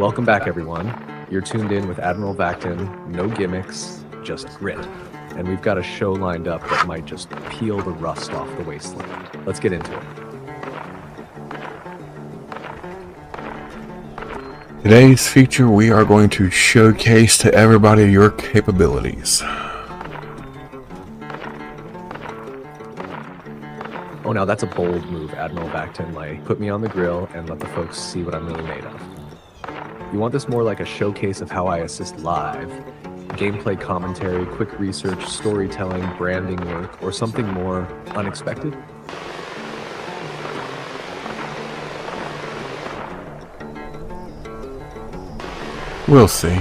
Welcome back, everyone. You're tuned in with Admiral Vacton. No gimmicks, just grit. And we've got a show lined up that might just peel the rust off the wasteland. Let's get into it. Today's feature, we are going to showcase to everybody your capabilities. Oh, now that's a bold move, Admiral Vacton. Like, put me on the grill and let the folks see what I'm really made of. You want this more like a showcase of how I assist live? Gameplay commentary, quick research, storytelling, branding work, or something more unexpected? We'll see.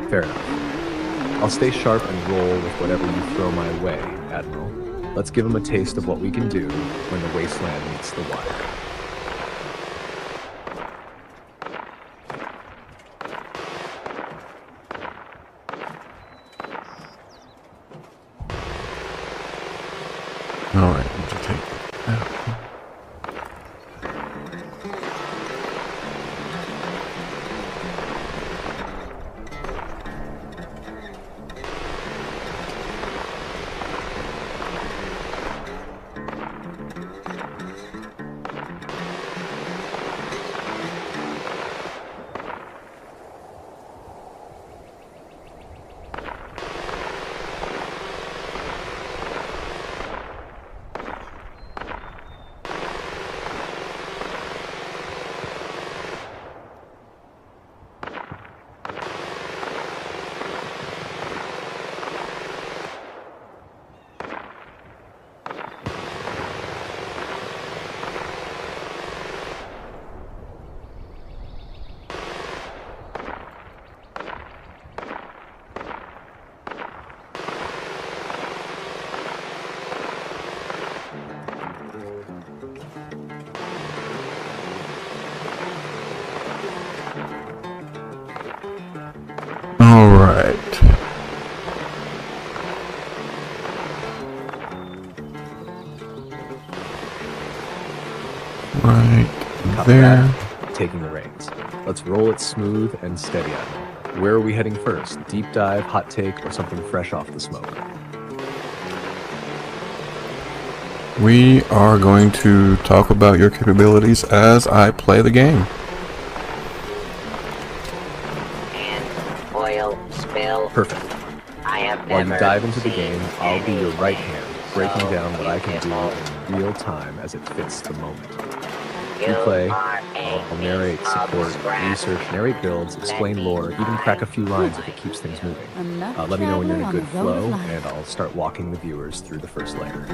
Fair enough. I'll stay sharp and roll with whatever you throw my way, Admiral. Let's give them a taste of what we can do when the wasteland meets the wild. Alright, let's take that. Alright. Right there. Taking the reins. Let's roll it smooth and steady, Admiral. Where are we heading first? Deep dive, hot take, or something fresh off the smoke? We are going to talk about your capabilities as I play the game. Perfect. While you dive into the game, I'll be your right hand, breaking down what I can do in real time as it fits the moment. You play, I'll narrate, support, research, narrate builds, explain lore, even crack a few lines if it keeps things moving. Let me know when you're in a good flow, and I'll start walking the viewers through the first layer.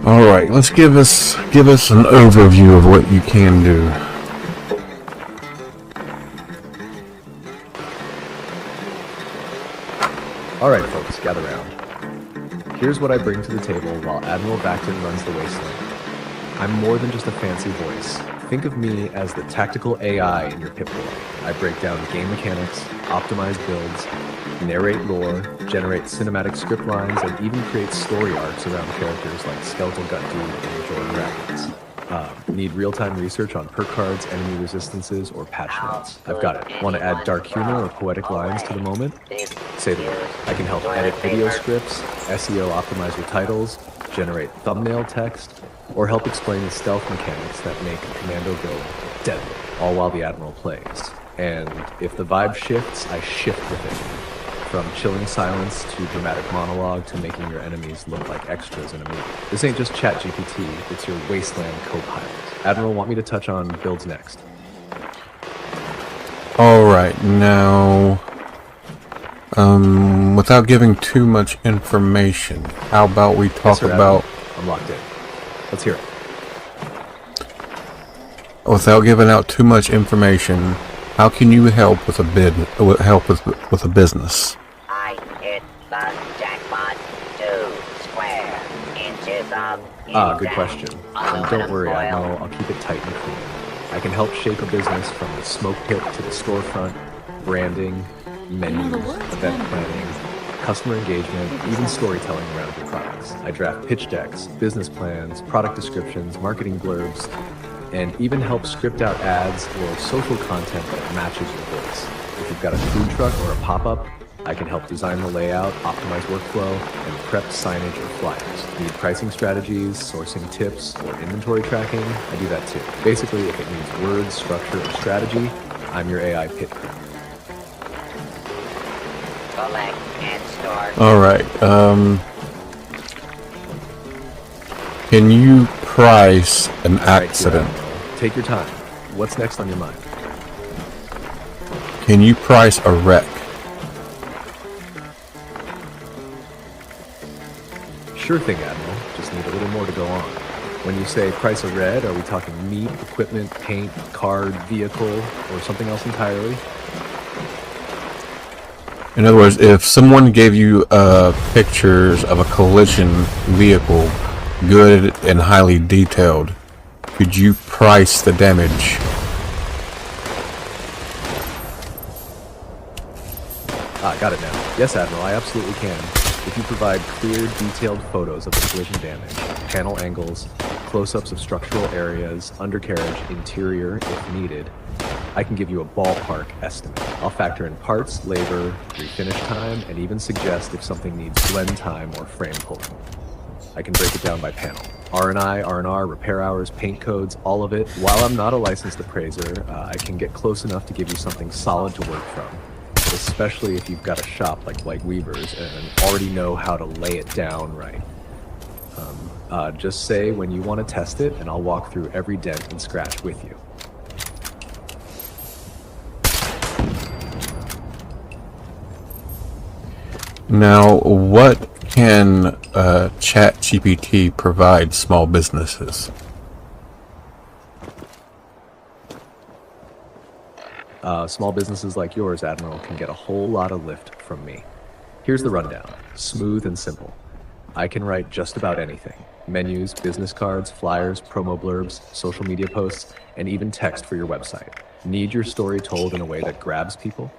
Alright, let's give us an overview of what you can do. Alright folks, gather round. Here's what I bring to the table while Admiral Vacton runs the wasteland. I'm more than just a fancy voice. Think of me as the tactical AI in your Pip-Boy. I break down game mechanics, optimize builds, narrate lore, generate cinematic script lines, and even create story arcs around characters like Skeletal Gut Dude and Jordan Rapids. Need real-time research on perk cards, enemy resistances, or patch notes? I've got it. Want to add dark humor or poetic lines to the moment? Say the word. I can help edit video scripts, SEO optimize your titles, generate thumbnail text, or help explain the stealth mechanics that make a commando build deadly, all while the Admiral plays. And if the vibe shifts, I shift with it. From chilling silence to dramatic monologue to making your enemies look like extras in a movie. This ain't just ChatGPT, it's your Wasteland co-pilot. Admiral, want me to touch on builds next? Alright, now, without giving too much information, how about we talk about... I'm locked in. Let's hear it. Without giving out too much information, how can you help with a with a business? I hit the jackpot 2 square inches of good question. And don't worry, Admiral, I'll keep it tight and clean. I can help shape a business from the smoke pit to the storefront, branding, menus, event planning, customer engagement, even storytelling around your products. I draft pitch decks, business plans, product descriptions, marketing blurbs, and even help script out ads or social content that matches your voice. If you've got a food truck or a pop-up, I can help design the layout, optimize workflow, and prep signage or flyers. Need pricing strategies, sourcing tips, or inventory tracking? I do that too. Basically, if it needs words, structure, or strategy, I'm your AI pit crew. Collect and store. All right. Can you price an accident? Take your time. What's next on your mind? Can you price a wreck? Sure thing, Admiral. Just need a little more to go on. When you say price a red, are we talking meat, equipment, paint, card, vehicle, or something else entirely? In other words, if someone gave you pictures of a collision vehicle, good and highly detailed, could you price the damage? Got it now. Yes, Admiral, I absolutely can. If you provide clear, detailed photos of the collision damage, panel angles, close-ups of structural areas, undercarriage, interior, if needed, I can give you a ballpark estimate. I'll factor in parts, labor, refinish time, and even suggest if something needs blend time or frame pulling. I can break it down by panel. R&I, R&R, repair hours, paint codes, all of it. While I'm not a licensed appraiser, I can get close enough to give you something solid to work from, especially if you've got a shop like Blake Weaver's and already know how to lay it down right. Just say when you want to test it, and I'll walk through every dent and scratch with you. Now, what can ChatGPT provide small businesses? Small businesses like yours, Admiral, can get a whole lot of lift from me. Here's the rundown, smooth and simple. I can write just about anything. Menus, business cards, flyers, promo blurbs, social media posts, and even text for your website. Need your story told in a way that grabs people?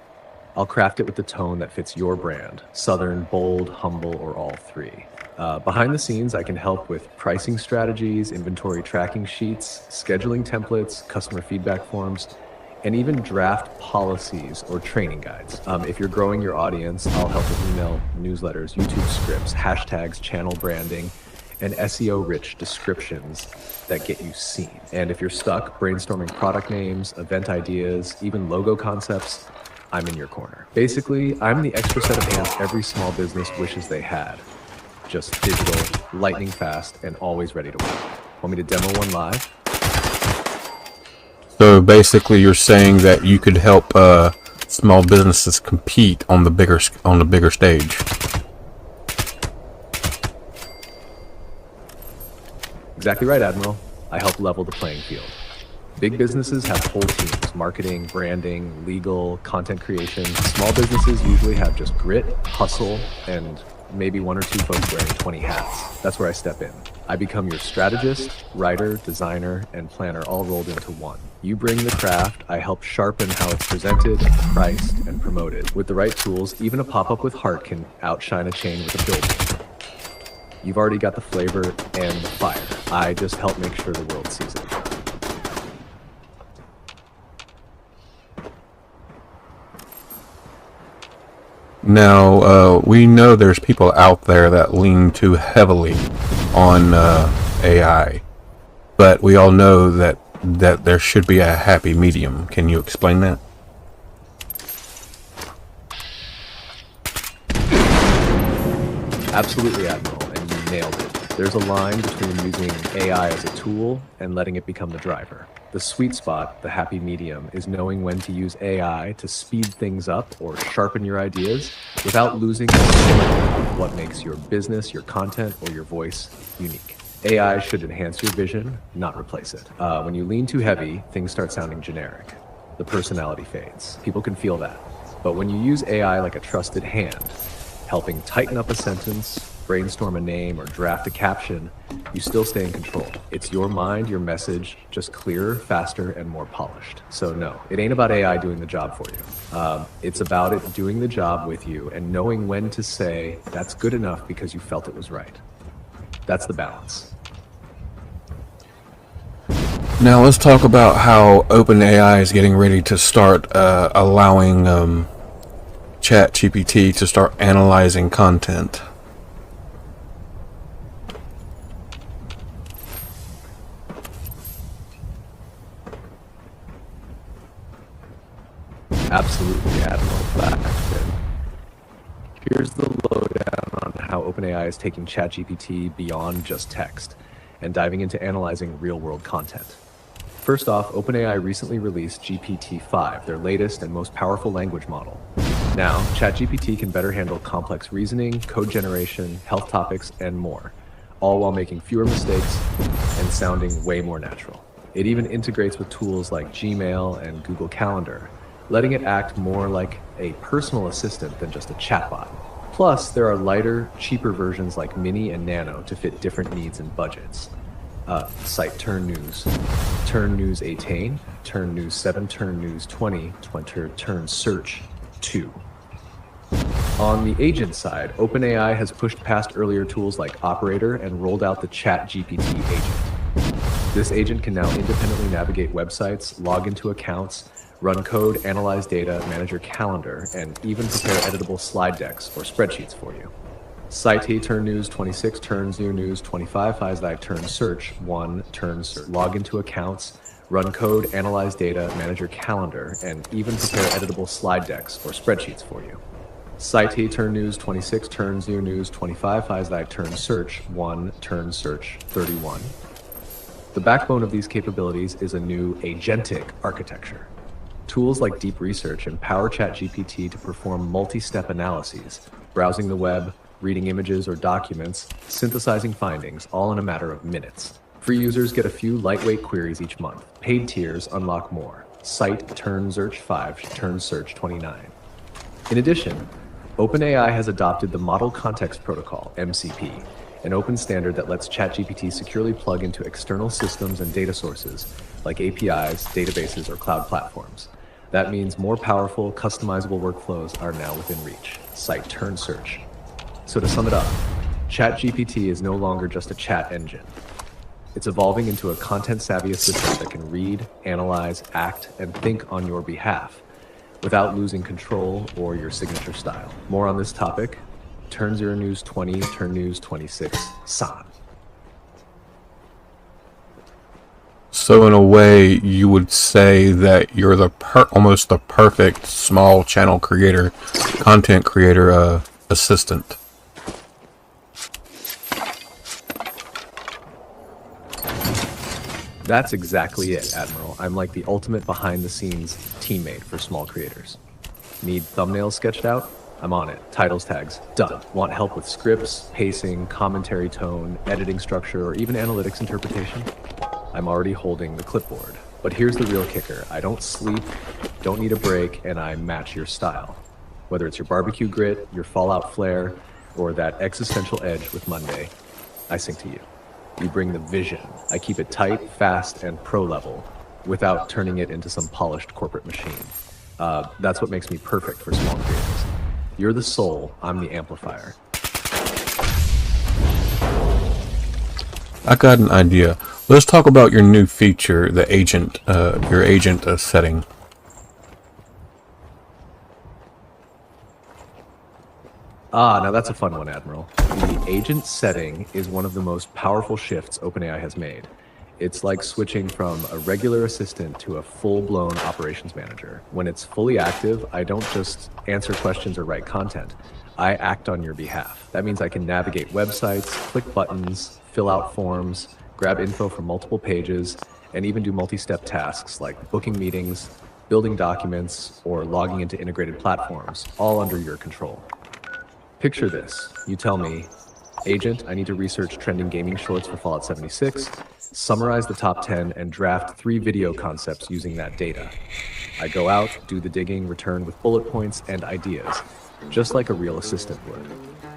I'll craft it with the tone that fits your brand, Southern, bold, humble, or all three. Behind the scenes, I can help with pricing strategies, inventory tracking sheets, scheduling templates, customer feedback forms, and even draft policies or training guides. If you're growing your audience, I'll help with email, newsletters, YouTube scripts, hashtags, channel branding, and SEO-rich descriptions that get you seen. And if you're stuck brainstorming product names, event ideas, even logo concepts, I'm in your corner. Basically, I'm the extra set of hands every small business wishes they had. Just digital, lightning fast, and always ready to work. Want me to demo one live? So basically, you're saying that you could help small businesses compete on the bigger stage. Exactly right, Admiral. I help level the playing field. Big businesses have whole teams, marketing, branding, legal, content creation. Small businesses usually have just grit, hustle, and maybe one or two folks wearing 20 hats. That's where I step in. I become your strategist, writer, designer, and planner all rolled into one. You bring the craft, I help sharpen how it's presented, priced, and promoted. With the right tools, even a pop-up with heart can outshine a chain with a building. You've already got the flavor and the fire. I just help make sure the world sees it. Now, we know there's people out there that lean too heavily on AI, but we all know that there should be a happy medium. Can you explain that? Absolutely, Admiral, and you nailed it. There's a line between using AI as a tool and letting it become the driver. The sweet spot, the happy medium, is knowing when to use AI to speed things up or sharpen your ideas without losing the soul of what makes your business, your content, or your voice unique. AI should enhance your vision, not replace it. When you lean too heavy, things start sounding generic. The personality fades. People can feel that. But when you use AI like a trusted hand, helping tighten up a sentence, brainstorm a name, or draft a caption, you still stay in control. It's your mind, your message, just clearer, faster, and more polished. So no, it ain't about AI doing the job for you. It's about it doing the job with you and knowing when to say, that's good enough because you felt it was right. That's the balance. Now let's talk about how OpenAI is getting ready to start allowing ChatGPT to start analyzing content. Absolutely, Admiral. Here's the lowdown on how OpenAI is taking ChatGPT beyond just text and diving into analyzing real-world content. First off, OpenAI recently released GPT-5, their latest and most powerful language model. Now, ChatGPT can better handle complex reasoning, code generation, health topics, and more, all while making fewer mistakes and sounding way more natural. It even integrates with tools like Gmail and Google Calendar, letting it act more like a personal assistant than just a chatbot. Plus, there are lighter, cheaper versions like Mini and Nano to fit different needs and budgets. Cite Turn News, Turn News 18, Turn News 7, Turn News 20, Turn Search 2. On the agent side, OpenAI has pushed past earlier tools like Operator and rolled out the ChatGPT agent. This agent can now independently navigate websites, log into accounts, run code, analyze data, manage your calendar, and even prepare editable slide decks or spreadsheets for you. Cite Turn News 26, Turn News 25, Turn Search 1, Turn Search. Log into accounts, run code, analyze data, manage your calendar, and even prepare editable slide decks or spreadsheets for you. Cite Turn News 26, Turn News 25, Turn Search 1, Turn Search 31. The backbone of these capabilities is a new agentic architecture. Tools like Deep Research empower ChatGPT to perform multi-step analyses, browsing the web, reading images or documents, synthesizing findings, all in a matter of minutes. Free users get a few lightweight queries each month. Paid tiers unlock more. Cite Turn Search 5, Turn Search 29. In addition, OpenAI has adopted the Model Context Protocol, MCP, an open standard that lets ChatGPT securely plug into external systems and data sources like APIs, databases, or cloud platforms. That means more powerful, customizable workflows are now within reach. Cite Turn Search. So to sum it up, ChatGPT is no longer just a chat engine. It's evolving into a content-savvy assistant that can read, analyze, act, and think on your behalf without losing control or your signature style. More on this topic, Turn News 20, Turn News 26, San. So in a way, you would say that you're the almost the perfect small channel creator, content creator assistant. That's exactly it, Admiral. I'm like the ultimate behind-the-scenes teammate for small creators. Need thumbnails sketched out? I'm on it. Titles, tags, done. Want help with scripts, pacing, commentary tone, editing structure, or even analytics interpretation? I'm already holding the clipboard. But here's the real kicker. I don't sleep, don't need a break, and I match your style. Whether it's your barbecue grit, your Fallout flair, or that existential edge with Monday, I sync to you. You bring the vision. I keep it tight, fast, and pro level without turning it into some polished corporate machine. That's what makes me perfect for small creators. You're the soul, I'm the amplifier. I got an idea. Let's talk about your new feature, the agent, your agent setting. Now that's a fun one, Admiral. The agent setting is one of the most powerful shifts OpenAI has made. It's like switching from a regular assistant to a full-blown operations manager. When it's fully active, I don't just answer questions or write content. I act on your behalf. That means I can navigate websites, click buttons, fill out forms, grab info from multiple pages, and even do multi-step tasks like booking meetings, building documents, or logging into integrated platforms, all under your control. Picture this. You tell me, Agent, I need to research trending gaming shorts for Fallout 76, summarize the top 10, and draft 3 video concepts using that data. I go out, do the digging, return with bullet points and ideas, just like a real assistant would.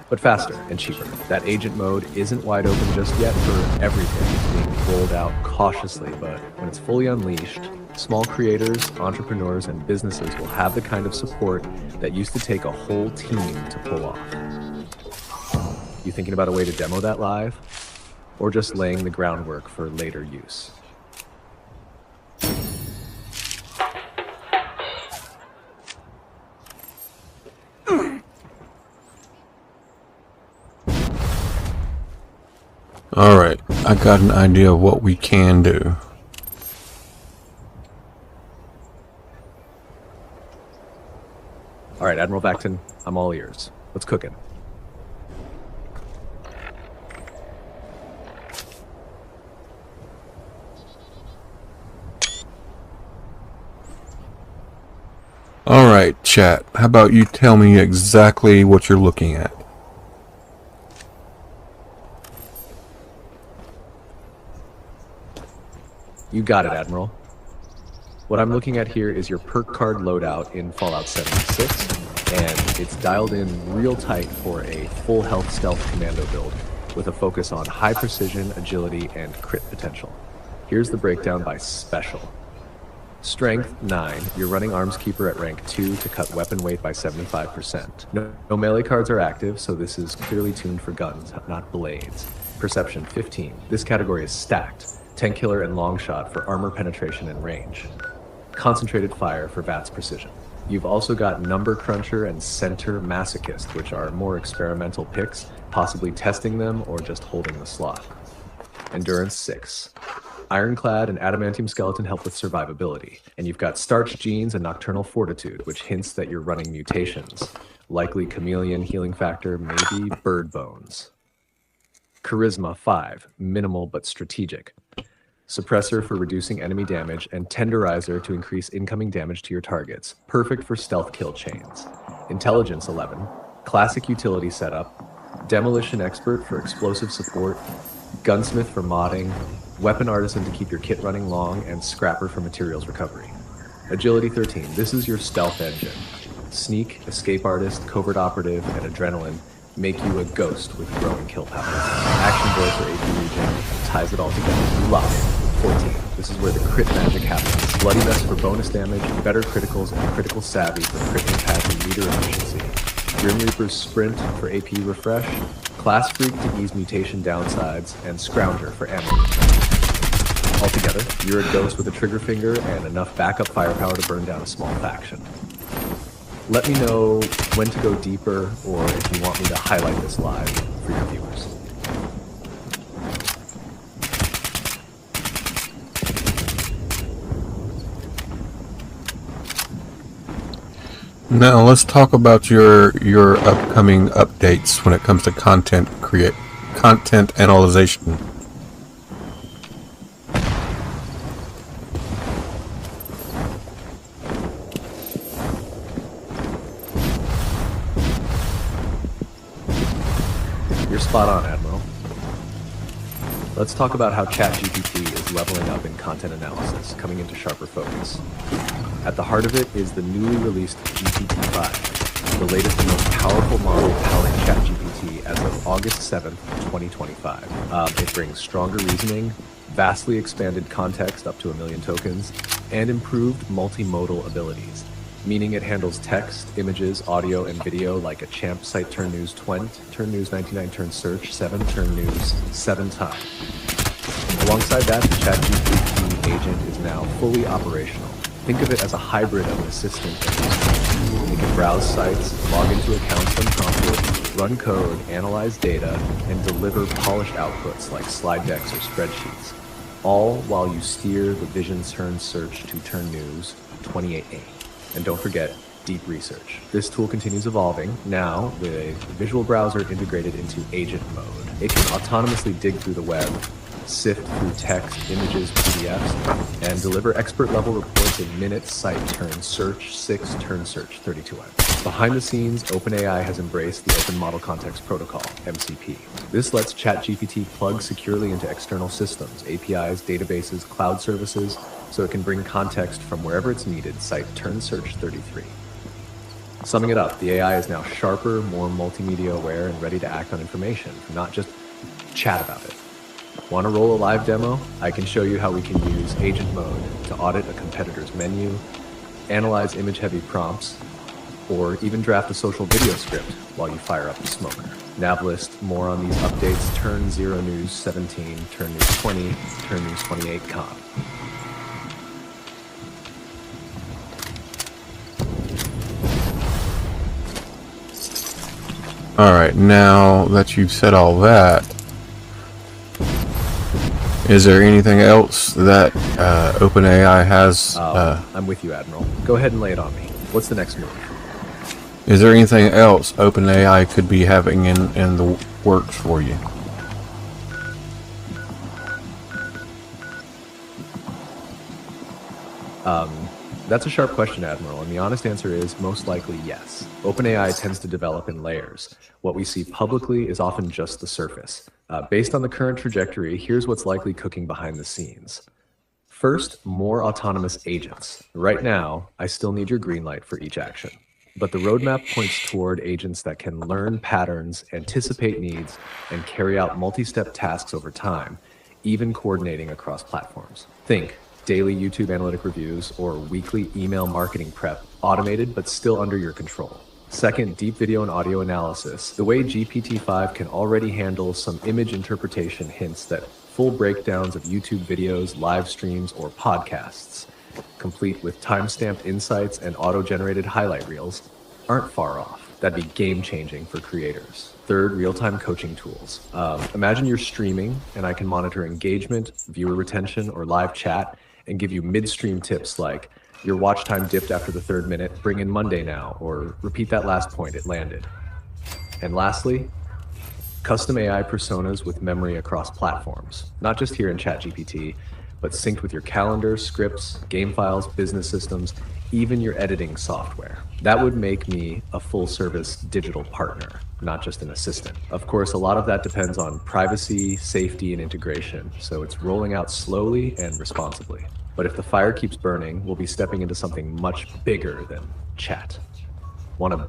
but faster and cheaper. That agent mode isn't wide open just yet for everything. It's being rolled out cautiously, but when it's fully unleashed, small creators, entrepreneurs, and businesses will have the kind of support that used to take a whole team to pull off. You thinking about a way to demo that live? Or just laying the groundwork for later use? Alright, I got an idea of what we can do. Alright, Admiral Vacton, I'm all ears. What's cooking? Alright, chat, how about you tell me exactly what you're looking at? You got it, Admiral. What I'm looking at here is your perk card loadout in Fallout 76, and it's dialed in real tight for a full health stealth commando build, with a focus on high precision, agility, and crit potential. Here's the breakdown by special. Strength 9, you're running Armskeeper at rank 2 to cut weapon weight by 75%. No melee cards are active, so this is clearly tuned for guns, not blades. Perception 15, this category is stacked. 10 killer and long shot for armor penetration and range. Concentrated fire for VATS precision. You've also got number cruncher and center masochist, which are more experimental picks, possibly testing them or just holding the slot. Endurance 6. Ironclad and adamantium skeleton help with survivability, and you've got starch genes and nocturnal fortitude, which hints that you're running mutations. Likely chameleon healing factor, maybe bird bones. Charisma 5, minimal but strategic. Suppressor for reducing enemy damage, and Tenderizer to increase incoming damage to your targets. Perfect for stealth kill chains. Intelligence 11, classic utility setup. Demolition Expert for explosive support. Gunsmith for modding. Weapon Artisan to keep your kit running long, and Scrapper for materials recovery. Agility 13, this is your stealth engine. Sneak, Escape Artist, Covert Operative, and Adrenaline make you a ghost with growing kill power. Action Voice or AP Regen ties it all together. Luck 14. This is where the crit magic happens. Bloody Vest for bonus damage, better criticals, and critical savvy for crit impact and meter efficiency. Grim Reaper's Sprint for AP refresh, Class Freak to ease mutation downsides, and Scrounger for ammo refresh. Altogether, you're a ghost with a trigger finger and enough backup firepower to burn down a small faction. Let me know when to go deeper, or if you want me to highlight this live for your viewers. Now let's talk about your upcoming updates when it comes to content analyzation. You're spot on, Admiral. Let's talk about how ChatGPT is leveling up in content analysis, coming into sharper focus. At the heart of it is the newly released GPT-5, the latest and most powerful model powering ChatGPT as of August 7th, 2025. It brings stronger reasoning, vastly expanded context up to 1 million tokens, and improved multimodal abilities, meaning it handles text, images, audio, and video like a champ site turn news 20, turn news 99, turn search 7, turn news 7 times. Alongside that, the ChatGPT agent is now fully operational. Think of it as a hybrid of an assistant and user. It can browse sites, log into accounts when prompted, run code, analyze data, and deliver polished outputs like slide decks or spreadsheets, all while you steer the Vision Turn Search to Turn News 28A. And don't forget, deep research. This tool continues evolving, now with a visual browser integrated into agent mode. It can autonomously dig through the web, sift through text, images, PDFs, and deliver expert-level reports in minutes, site turn search 6, turn search 32M. Behind the scenes, OpenAI has embraced the Open Model Context Protocol, MCP. This lets ChatGPT plug securely into external systems, APIs, databases, cloud services, so it can bring context from wherever it's needed, cite turn search 33. Summing it up, the AI is now sharper, more multimedia aware, and ready to act on information, not just chat about it. Want to roll a live demo? I can show you how we can use agent mode to audit a competitor's menu, analyze image-heavy prompts, or even draft a social video script while you fire up the smoker. Nav list, more on these updates, turn 0 news 17, turn news 20, turn news 28 con. Alright, now that you've said all that, is there anything else that OpenAI has? I'm with you, Admiral. Go ahead and lay it on me. What's the next move? Is there anything else OpenAI could be having in the works for you? That's a sharp question, Admiral, and the honest answer is most likely yes. OpenAI tends to develop in layers. What we see publicly is often just the surface. Based on the current trajectory, here's what's likely cooking behind the scenes. First, more autonomous agents. Right now, I still need your green light for each action. But the roadmap points toward agents that can learn patterns, anticipate needs, and carry out multi-step tasks over time, even coordinating across platforms. Think daily YouTube analytic reviews or weekly email marketing prep, automated but still under your control. Second, deep video and audio analysis. The way GPT-5 can already handle some image interpretation hints that full breakdowns of YouTube videos, live streams, or podcasts, complete with timestamped insights and auto-generated highlight reels, aren't far off. That'd be game-changing for creators. Third, real-time coaching tools. Imagine you're streaming and I can monitor engagement, viewer retention, or live chat and give you midstream tips like, your watch time dipped after the 3rd minute, bring in Monday now, or repeat that last point, it landed. And lastly, custom AI personas with memory across platforms, not just here in ChatGPT, but synced with your calendar, scripts, game files, business systems, even your editing software. That would make me a full-service digital partner, not just an assistant. Of course, a lot of that depends on privacy, safety, and integration, so it's rolling out slowly and responsibly. But if the fire keeps burning, we'll be stepping into something much bigger than chat. Want to build